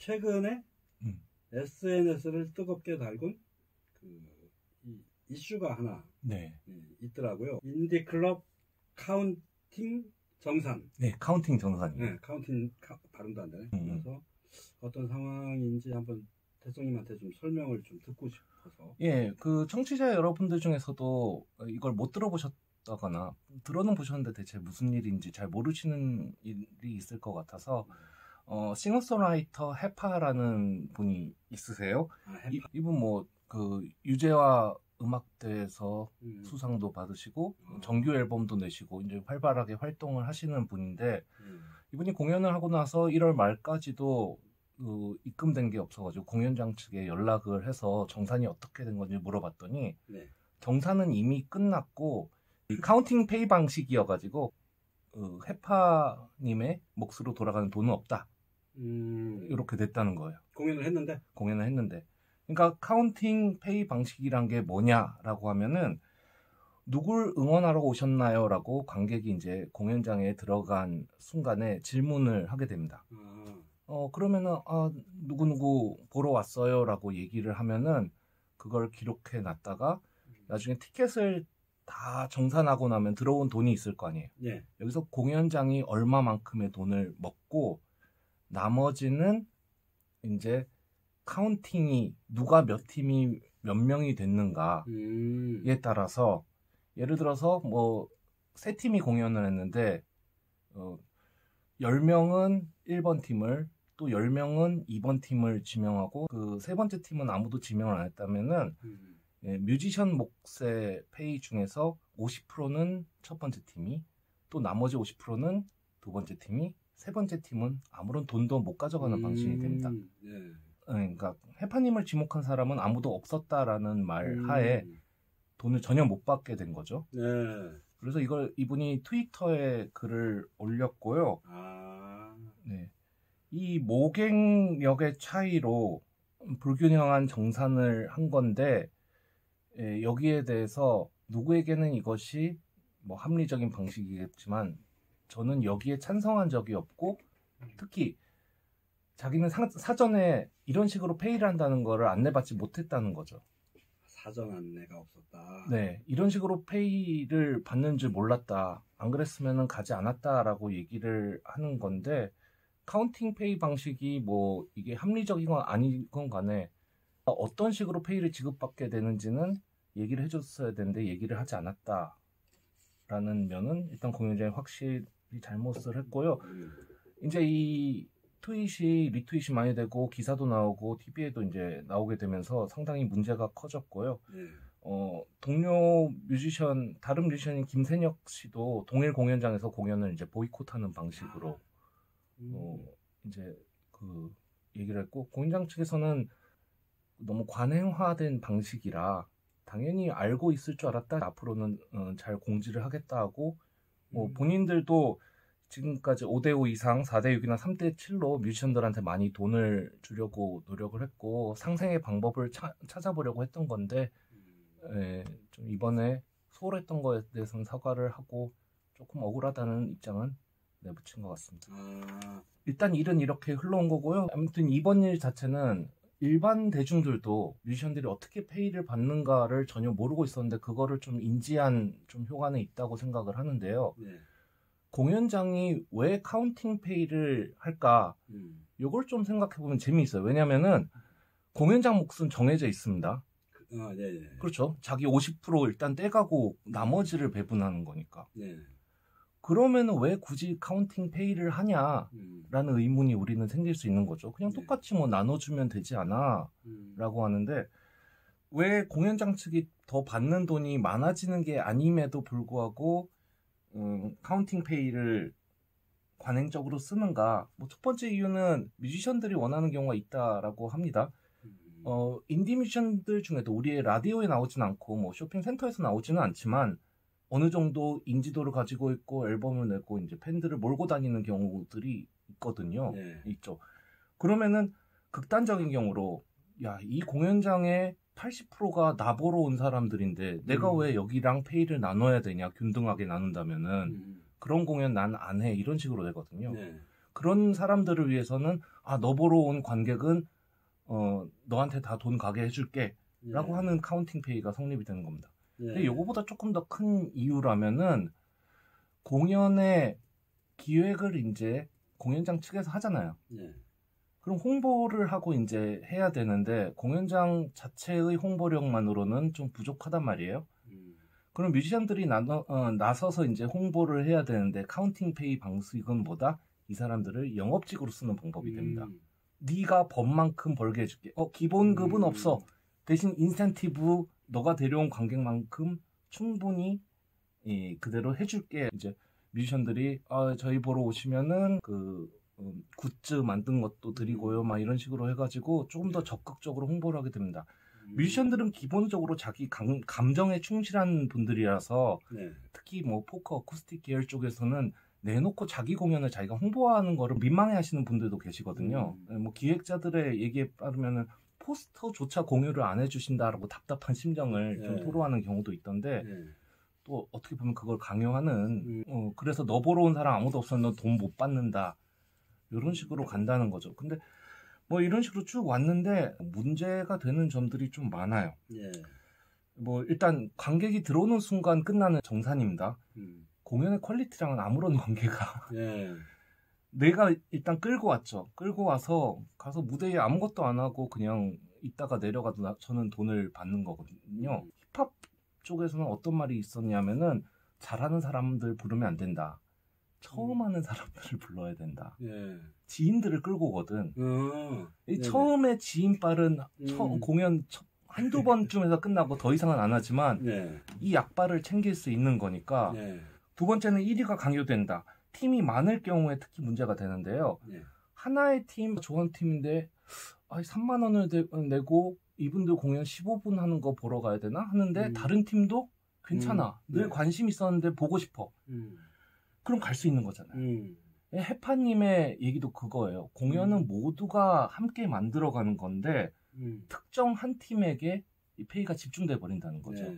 최근에 음. SNS를 뜨겁게 달군 이슈가 하나 네. 있더라고요. 인디클럽 카운팅 정산. 네, 카운팅 정산이요. 네, 카운팅 발음도 안 되네. 그래서 어떤 상황인지 한번 대통령님한테 좀 설명을 좀 듣고 싶어서. 예, 그 청취자 여러분들 중에서도 이걸 못 들어보셨다거나 들어는 보셨는데 대체 무슨 일인지 잘 모르시는 일이 있을 것 같아서 싱어송라이터 해파라는 분이 있으세요. 해파. 이분 뭐 그 유재화 음악대에서 수상도 받으시고 정규 앨범도 내시고 이제 활발하게 활동을 하시는 분인데 이분이 공연을 하고 나서 1월 말까지도 입금된 게 없어가지고 공연장 측에 연락을 해서 정산이 어떻게 된 건지 물어봤더니 네. 정산은 이미 끝났고 카운팅 페이 방식이어가지고 해파님의 몫으로 돌아가는 돈은 없다. 이렇게 됐다는 거예요. 공연을 했는데. 그러니까 카운팅 페이 방식이란 게 뭐냐라고 하면은 누굴 응원하러 오셨나요? 라고 관객이 이제 공연장에 들어간 순간에 질문을 하게 됩니다. 그러면은 누구누구 보러 왔어요 라고 얘기를 하면은 그걸 기록해 놨다가 나중에 티켓을 다 정산하고 나면 들어온 돈이 있을 거 아니에요. 네. 여기서 공연장이 얼마만큼의 돈을 먹고 나머지는 이제 카운팅이 누가 몇 팀이 몇 명이 됐는가에 따라서 예를 들어서 뭐 3팀이 공연을 했는데 10명은 1번 팀을 또 10명은 2번 팀을 지명하고 그 세 번째 팀은 아무도 지명을 안 했다면은 뮤지션 몫의 페이 중에서 50%는 첫 번째 팀이 또 나머지 50%는 두 번째 팀이 세 번째 팀은 아무런 돈도 못 가져가는 방식이 됩니다. 네. 그러니까 해파님을 지목한 사람은 아무도 없었다라는 말 하에 돈을 전혀 못 받게 된 거죠. 네. 그래서 이분이 트위터에 글을 올렸고요. 네. 이 모객력의 차이로 불균형한 정산을 한 건데 여기에 대해서 누구에게는 이것이 뭐 합리적인 방식이겠지만 저는 여기에 찬성한 적이 없고 특히 자기는 사전에 이런 식으로 페이를 한다는 거를 안내받지 못했다는 거죠. 사전 안내가 없었다. 네, 이런 식으로 페이를 받는 줄 몰랐다. 안 그랬으면 가지 않았다라고 얘기를 하는 건데 카운팅 페이 방식이 뭐 이게 합리적인 건 아니건 간에 어떤 식으로 페이를 지급받게 되는지는 얘기를 해줬어야 되는데 얘기를 하지 않았다라는 면은 일단 공연장이 확실히 잘못을 했고요. 이제 이 리트윗이 많이 되고 기사도 나오고 TV에도 이제 나오게 되면서 상당히 문제가 커졌고요. 동료 다른 뮤지션인 김세혁 씨도 동일 공연장에서 공연을 이제 보이콧하는 방식으로 이제 그 얘기를 했고 공연장 측에서는 너무 관행화된 방식이라 당연히 알고 있을 줄 알았다. 앞으로는 잘 공지를 하겠다 하고 본인들도 지금까지 5대5 이상 4대6이나 3대7로 뮤지션들한테 많이 돈을 주려고 노력을 했고 상생의 방법을 찾아보려고 했던 건데 좀 이번에 소홀했던 거에 대해서는 사과를 하고 조금 억울하다는 입장은 내붙인 것 같습니다. 일단 일은 이렇게 흘러온 거고요. 아무튼 이번 일 자체는 일반 대중들도 뮤지션들이 어떻게 페이를 받는가를 전혀 모르고 있었는데 그거를 좀 인지한 좀 효과는 있다고 생각을 하는데요. 공연장이 왜 카운팅 페이를 할까? 이걸 좀 생각해보면 재미있어요. 왜냐면은 공연장 몫은 정해져 있습니다. 그렇죠. 자기 50% 일단 떼가고 나머지를 배분하는 거니까. 그러면은 왜 굳이 카운팅 페이를 하냐라는 의문이 우리는 생길 수 있는 거죠. 그냥 똑같이 뭐 나눠주면 되지 않아? 라고 하는데 왜 공연장 측이 더 받는 돈이 많아지는 게 아님에도 불구하고 카운팅 페이를 관행적으로 쓰는가? 뭐 첫 번째 이유는 뮤지션들이 원하는 경우가 있다라고 합니다. 인디 뮤지션들 중에도 우리의 라디오에 나오진 않고 뭐 쇼핑센터에서 나오지는 않지만 어느 정도 인지도를 가지고 있고 앨범을 내고 이제 팬들을 몰고 다니는 경우들이 있거든요. 있죠. 그러면은 극단적인 경우로 이 공연장의 80%가 나 보러 온 사람들인데 내가 왜 여기랑 페이를 나눠야 되냐 균등하게 나눈다면은 그런 공연 난 안 해 이런 식으로 되거든요. 그런 사람들을 위해서는 너 보러 온 관객은 너한테 다 돈 가게 해줄게 라고 하는 카운팅 페이가 성립이 되는 겁니다. 근데 요거보다 조금 더 큰 이유라면은 공연의 기획을 이제 공연장 측에서 하잖아요. 그럼 홍보를 하고 이제 해야 되는데 공연장 자체의 홍보력만으로는 좀 부족하단 말이에요. 그럼 뮤지션들이 나서서 이제 홍보를 해야 되는데 카운팅 페이 방식은 뭐다? 이 사람들을 영업직으로 쓰는 방법이 됩니다. 네가 번만큼 벌게 해줄게. 기본급은 없어. 대신 인센티브 너가 데려온 관객만큼 충분히 그대로 해줄게. 이제 뮤지션들이 저희 보러 오시면은 굿즈 만든 것도 드리고요. 막 이런 식으로 해가지고 조금 더 적극적으로 홍보를 하게 됩니다. 뮤지션들은 기본적으로 자기 감정에 충실한 분들이라서 특히 뭐 포크 어쿠스틱 계열 쪽에서는 내놓고 자기 공연을 자기가 홍보하는 거를 민망해하시는 분들도 계시거든요. 뭐 기획자들의 얘기에 따르면은 포스터조차 공유를 안 해주신다라고 답답한 심정을 좀 토로하는 경우도 있던데 또 어떻게 보면 그걸 강요하는 그래서 너 보러 온 사람 아무도 없으면 너 돈 못 받는다 이런 식으로 간다는 거죠. 근데 뭐 이런 식으로 쭉 왔는데 문제가 되는 점들이 좀 많아요. 뭐 일단 관객이 들어오는 순간 끝나는 정산입니다. 공연의 퀄리티랑은 아무런 관계가 내가 일단 끌고 왔죠. 끌고 와서 가서 무대에 아무것도 안 하고 그냥 있다가 내려가도 저는 돈을 받는 거거든요. 힙합 쪽에서는 어떤 말이 있었냐면은 잘하는 사람들 부르면 안 된다. 처음 하는 사람들을 불러야 된다. 지인들을 끌고 오거든. 처음에 지인빨은 공연 한두 번쯤에서 끝나고 더 이상은 안 하지만 이 약발을 챙길 수 있는 거니까 두 번째는 1위가 강요된다. 팀이 많을 경우에 특히 문제가 되는데요. 하나의 팀, 조원팀인데 3만 원을 내고 이분들 공연 15분 하는 거 보러 가야 되나? 하는데 다른 팀도 괜찮아. 늘 관심 있었는데 보고 싶어. 그럼 갈 수 있는 거잖아요. 해파님의 얘기도 그거예요. 공연은 모두가 함께 만들어가는 건데 특정 한 팀에게 이 페이가 집중돼 버린다는 거죠.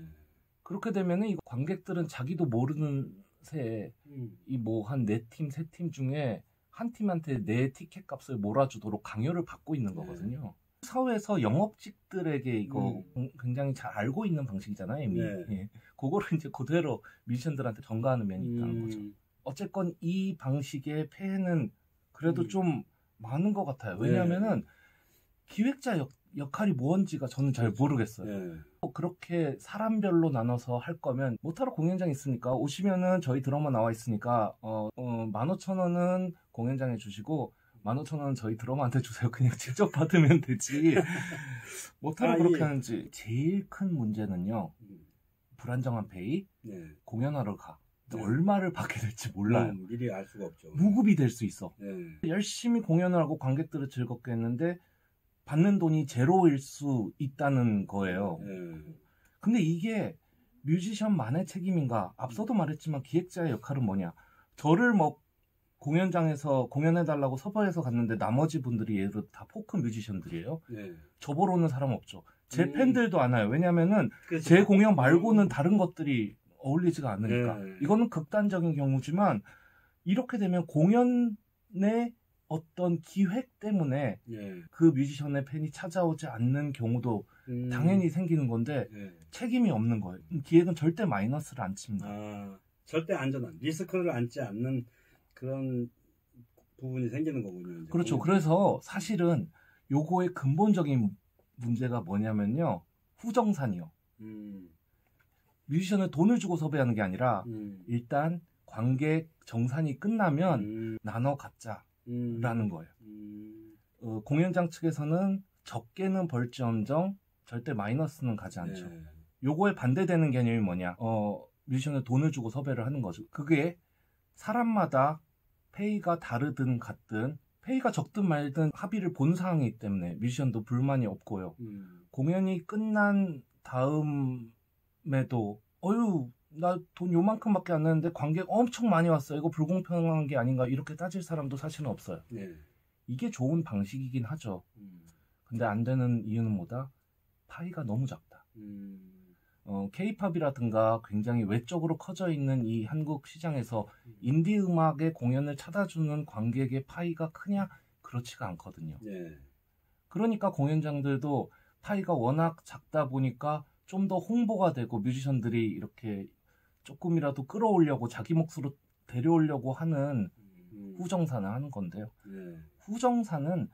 그렇게 되면은 이 관객들은 자기도 모르는 새에 이 뭐 한 4팀, 3팀 중에 한 팀한테 내 티켓 값을 몰아주도록 강요를 받고 있는 거거든요. 사회에서 영업직들에게 이거 굉장히 잘 알고 있는 방식이잖아요, 이미. 그거를 이제 그대로 뮤지션들한테 전가하는 면이 있다는 거죠. 어쨌건 이 방식의 폐해는 그래도 좀 많은 것 같아요. 왜냐하면은 기획자 역할이 뭔지가 저는 잘 모르겠어요. 그렇게 사람별로 나눠서 할 거면 모타로 공연장 있으니까 오시면은 저희 드라마 나와 있으니까 15,000원은 공연장에 주시고 15,000원은 저희 드라마한테 주세요. 그냥 직접 받으면 되지. 모타로 그렇게 하는지. 제일 큰 문제는요. 불안정한 페이. 공연하러 가. 얼마를 받게 될지 몰라요. 미리 알 수가 없죠. 무급이 될 수 있어. 열심히 공연을 하고 관객들을 즐겁게 했는데 받는 돈이 제로일 수 있다는 거예요. 근데 이게 뮤지션만의 책임인가? 앞서도 말했지만 기획자의 역할은 뭐냐? 저를 뭐 공연장에서 공연해달라고 섭외해서 갔는데 나머지 분들이 예를 들어 다 포크 뮤지션들이에요. 저 보러 오는 사람 없죠. 제 팬들도 안 와요. 왜냐면은 제 공연 말고는 다른 것들이 어울리지가 않으니까. 이거는 극단적인 경우지만 이렇게 되면 공연의 어떤 기획 때문에 그 뮤지션의 팬이 찾아오지 않는 경우도 당연히 생기는 건데 책임이 없는 거예요. 기획은 절대 마이너스를 안 칩니다. 절대 안전한 리스크를 안지 않는 그런 부분이 생기는 거군요. 그렇죠. 그래서 사실은 요거의 근본적인 문제가 뭐냐면요. 후정산이요. 뮤지션을 돈을 주고 섭외하는 게 아니라 일단 관객 정산이 끝나면 나눠 갖자라는 거예요. 공연장 측에서는 적게는 벌지언정 절대 마이너스는 가지 않죠. 요거에 반대되는 개념이 뭐냐? 뮤지션을 돈을 주고 섭외를 하는 거죠. 그게 사람마다 페이가 다르든 같든 페이가 적든 말든 합의를 본 사항이기 때문에 뮤지션도 불만이 없고요. 공연이 끝난 다음에도 나 돈 요만큼밖에 안 냈는데 관객 엄청 많이 왔어요. 이거 불공평한 게 아닌가 이렇게 따질 사람도 사실은 없어요. 이게 좋은 방식이긴 하죠. 근데 안 되는 이유는 뭐다? 파이가 너무 작다. K-팝이라든가 굉장히 외적으로 커져 있는 이 한국 시장에서 인디 음악의 공연을 찾아주는 관객의 파이가 크냐? 그렇지가 않거든요. 예. 그러니까 공연장들도 파이가 워낙 작다 보니까 좀 더 홍보가 되고 뮤지션들이 이렇게 조금이라도 끌어오려고 자기 몫으로 데려오려고 하는 후정산을 하는 건데요. 예. 후정산은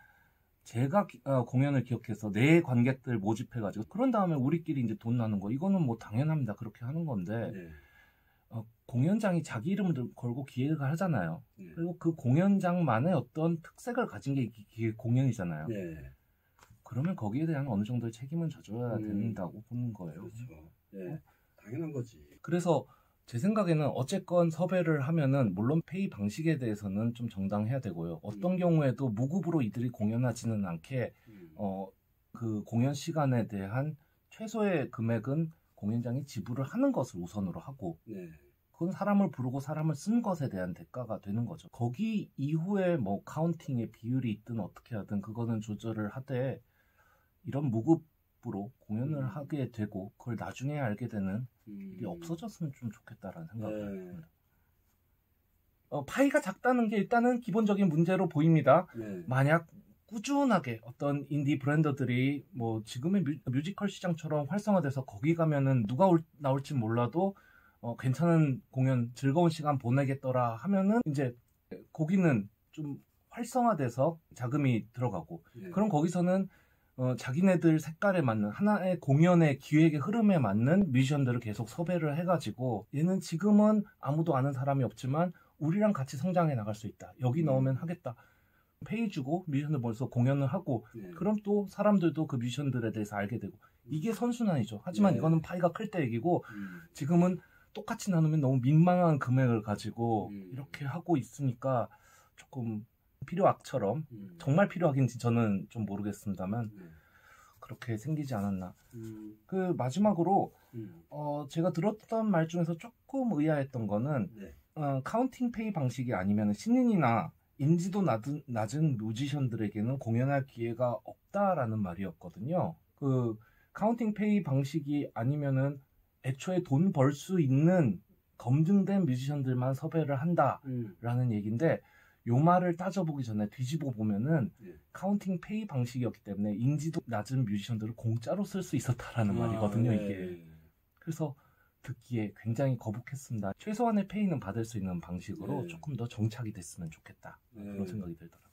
제가 공연을 기억해서 내 관객들 모집해가지고 그런 다음에 우리끼리 이제 돈 나는 거 이거는 뭐 당연합니다. 그렇게 하는 건데 예. 공연장이 자기 이름을 걸고 기획을 하잖아요. 예. 그리고 그 공연장만의 어떤 특색을 가진 게 공연이잖아요. 예. 그러면 거기에 대한 어느 정도의 책임은 져줘야 된다고 보는 거예요. 그렇죠. 예. 당연한 거지. 그래서 제 생각에는 어쨌건 섭외를 하면은 물론 페이 방식에 대해서는 좀 정당해야 되고요. 어떤 경우에도 무급으로 이들이 공연하지는 않게 그 공연 시간에 대한 최소의 금액은 공연장이 지불을 하는 것을 우선으로 하고 네. 그건 사람을 부르고 사람을 쓴 것에 대한 대가가 되는 거죠. 거기 이후에 뭐 카운팅의 비율이 있든 어떻게 하든 그거는 조절을 하되 이런 무급으로 공연을 하게 되고 그걸 나중에 알게 되는 일이 없어졌으면 좀 좋겠다라는 생각을 합니다. 파이가 작다는 게 일단은 기본적인 문제로 보입니다. 네. 만약 꾸준하게 어떤 인디 브랜드들이 뭐 지금의 뮤지컬 시장처럼 활성화돼서 거기 가면은 누가 나올지 몰라도 괜찮은 공연, 즐거운 시간 보내겠더라 하면은 이제 거기는 좀 활성화돼서 자금이 들어가고 네. 그럼 거기서는 자기네들 색깔에 맞는 하나의 공연의 기획의 흐름에 맞는 뮤지션들을 계속 섭외를 해가지고 얘는 지금은 아무도 아는 사람이 없지만 우리랑 같이 성장해 나갈 수 있다. 여기 넣으면 하겠다. 페이 주고 뮤지션들 모여서 공연을 하고 네. 그럼 또 사람들도 그 뮤지션들에 대해서 알게 되고 이게 선순환이죠. 하지만 네. 이거는 파이가 클 때 얘기고 지금은 똑같이 나누면 너무 민망한 금액을 가지고 이렇게 하고 있으니까 조금 필요악처럼 정말 필요하긴지 저는 좀 모르겠습니다만 그렇게 생기지 않았나. 그 마지막으로 제가 들었던 말 중에서 조금 의아했던 거는 네. 카운팅 페이 방식이 아니면 신인이나 인지도 낮은 뮤지션들에게는 공연할 기회가 없다라는 말이었거든요. 그 카운팅 페이 방식이 아니면은 애초에 돈 벌 수 있는 검증된 뮤지션들만 섭외를 한다라는 얘기인데 요 말을 따져보기 전에 뒤집어 보면은 카운팅 페이 방식이었기 때문에 인지도 낮은 뮤지션들을 공짜로 쓸 수 있었다라는 말이거든요. 네. 이게. 그래서 듣기에 굉장히 거북했습니다. 최소한의 페이는 받을 수 있는 방식으로 네. 조금 더 정착이 됐으면 좋겠다. 네. 그런 생각이 들더라고요.